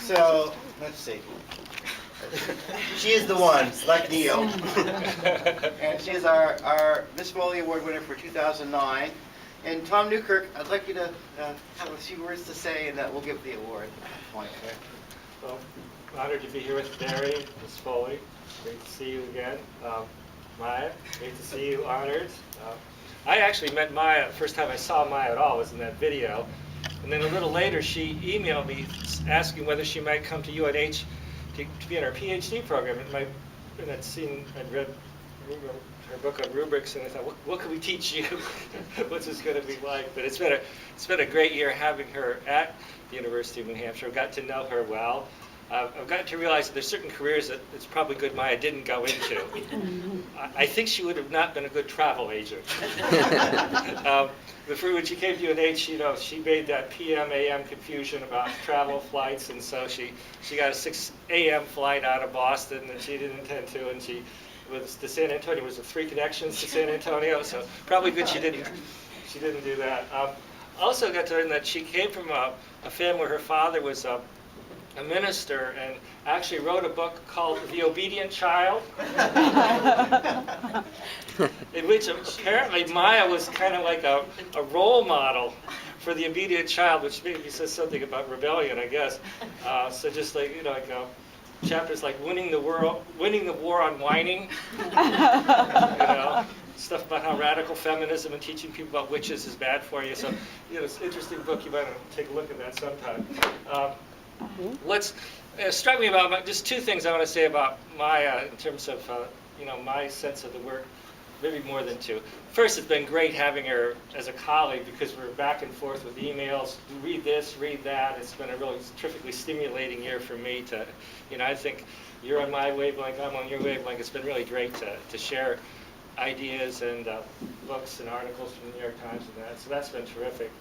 So, let's see. She is the one, like Neo. And she is our Miss Foley Award winner for 2009. And Tom Newkirk, I'd like you to have a few words to say, and we'll give the award at that point. Well, honored to be here with Barry, Miss Foley. Great to see you again. Maja, great to see you, honored. I actually met Maja, the first time I saw Maja at all was in that video. And then a little later, she emailed me asking whether she might come to UNH to be in our PhD program. And I'd read her book on rubrics, and I thought, what can we teach you? What's this going to be like? But it's been a great year having her at the University of New Hampshire. I've got to know her well. I've gotten to realize that there's certain careers that it's probably good Maja didn't go into. I think she would have not been a good travel agent. Before when she came to UNH, she made that PM AM confusion about travel flights, and so she got a 6 AM flight out of Boston that she didn't intend to, and she was to San Antonio. Was 3 connections to San Antonio, so probably good she didn't do that. Also got to learn that she came from a family where her father was a minister and actually wrote a book called The Obedient Child, in which apparently Maja was kind of like a role model for the obedient child, which maybe says something about rebellion, I guess. So just like, chapters like winning the war on whining, stuff about how radical feminism and teaching people about witches is bad for you. So, it's an interesting book. You might want to take a look at that sometime. Struck me about just 2 things I want to say about Maja in terms of my sense of the work, maybe more than 2. First, it's been great having her as a colleague because we're back and forth with emails. Read this, read that. It's been a really terrifically stimulating year for me to, I think you're on my wavelength, I'm on your wavelength. It's been really great to share ideas and books and articles from the New York Times and that. So that's been terrific.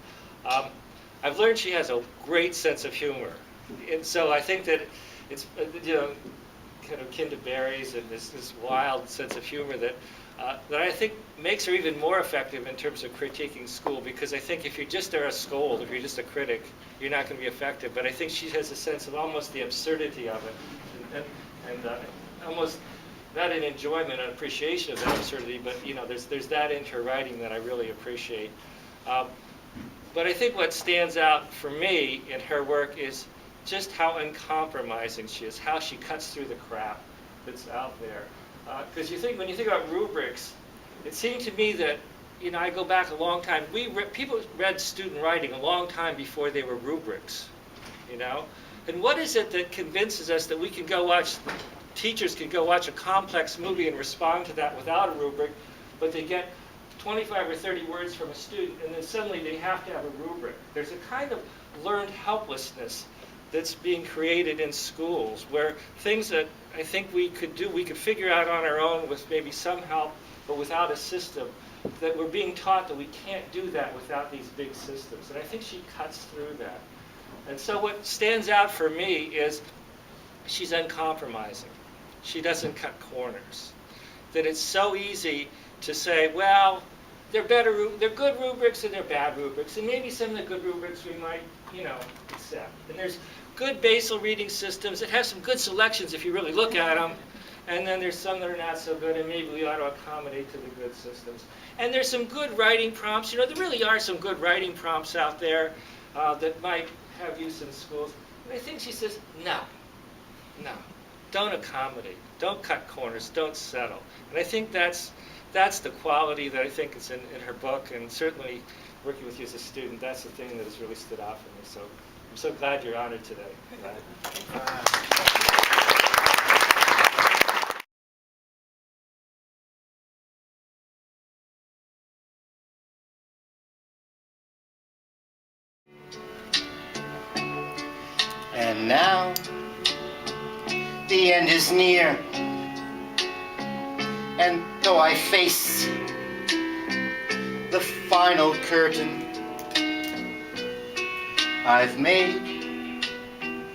I've learned she has a great sense of humor. And so I think that it's kind of akin to Barry's and this wild sense of humor that I think makes her even more effective in terms of critiquing school, because I think if you just are a scold, if you're just a critic, you're not going to be effective. But I think she has a sense of almost the absurdity of it, and almost not an enjoyment and appreciation of that absurdity, but there's that in her writing that I really appreciate. But I think what stands out for me in her work is just how uncompromising she is, how she cuts through the crap that's out there. Because when you think about rubrics, it seemed to me that, I go back a long time. People read student writing a long time before they were rubrics, And what is it that convinces us that teachers can go watch a complex movie and respond to that without a rubric, but they get 25 or 30 words from a student, and then suddenly they have to have a rubric. There's a kind of learned helplessness that's being created in schools, where things that I think we could figure out on our own with maybe some help, but without a system, that we're being taught that we can't do that without these big systems. And I think she cuts through that. And so what stands out for me is she's uncompromising. She doesn't cut corners. That it's so easy to say, well, they're good rubrics and they're bad rubrics, and maybe some of the good rubrics we might, accept. And there's good basal reading systems that have some good selections if you really look at them, and then there's some that are not so good, and maybe we ought to accommodate to the good systems. And there's some good writing prompts. There really are some good writing prompts out there that might have use in schools. And I think she says, no, don't accommodate, don't cut corners, don't settle. And I think that's the quality that I think is in her book, and certainly working with you as a student, that's the thing that has really stood out for me. So I'm so glad you're honored today. And now, the end is near. And though I face the final curtain, I've made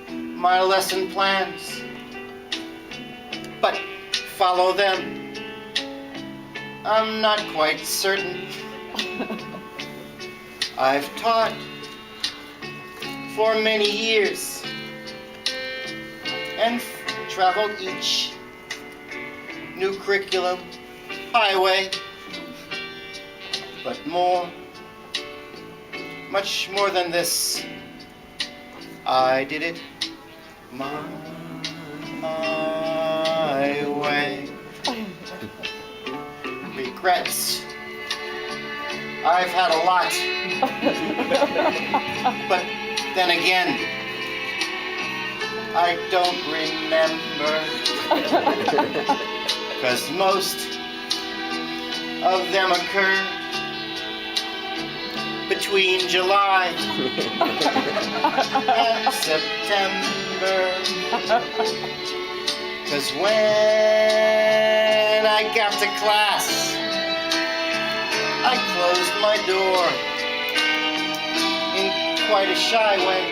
my lesson plans, but follow them, I'm not quite certain. I've taught for many years, and traveled each new curriculum highway, but more, much more than this, I did it my way. Regrets, I've had a lot, but then again, I don't remember, 'cause most of them occurred between July and September. 'Cause when I got to class, I closed my door in quite a shy way.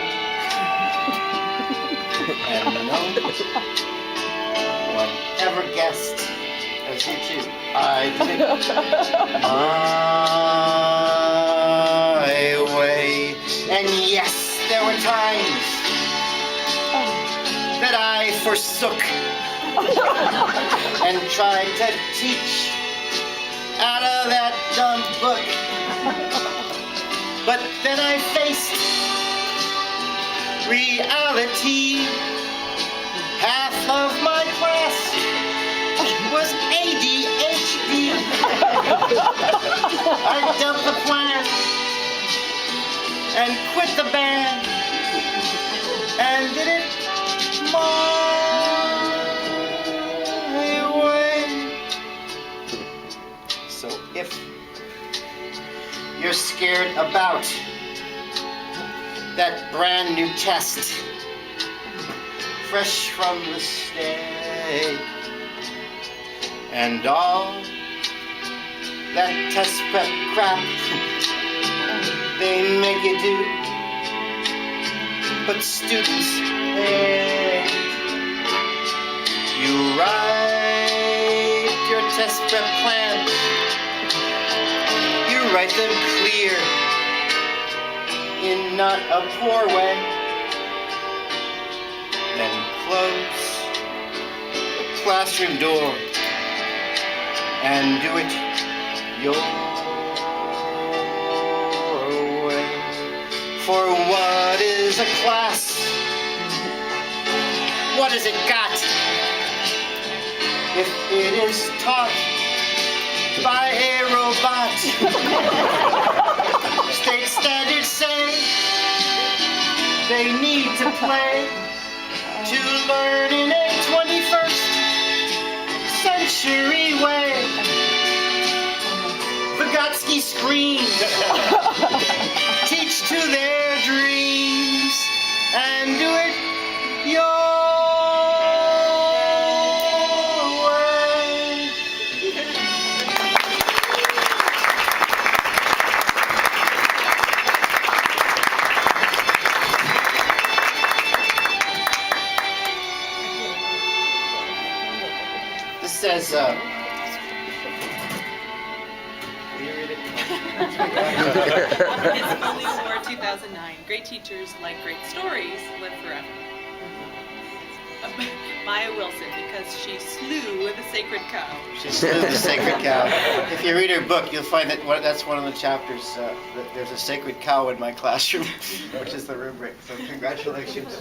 And no one ever guessed, as you too, I did it my way. And yes, there were times that I forsook and tried to teach out of that dumb book. But then I faced reality. Half of my class was ADHD. I dumped the plan and quit the band and did it my way. So if you're scared about that brand new test, fresh from the state, and all that test prep crap they make you do, but students, hey, you write your test prep plans, you write them clear in not a poor way, then close the classroom door and do it your way. For what is a class? What has it got if it is taught by a robot? State standards say they need to play to learn in a 21st century way. Vygotsky screams, teach to their dreams and do it your way. This says, will you read it? It's Foley War 2009. Great teachers like great stories live forever. Maya Wilson, because she slew the sacred cow. She slew the sacred cow. If you read her book, you'll find that that's one of the chapters. That there's a sacred cow in my classroom, which is the rubric. So congratulations.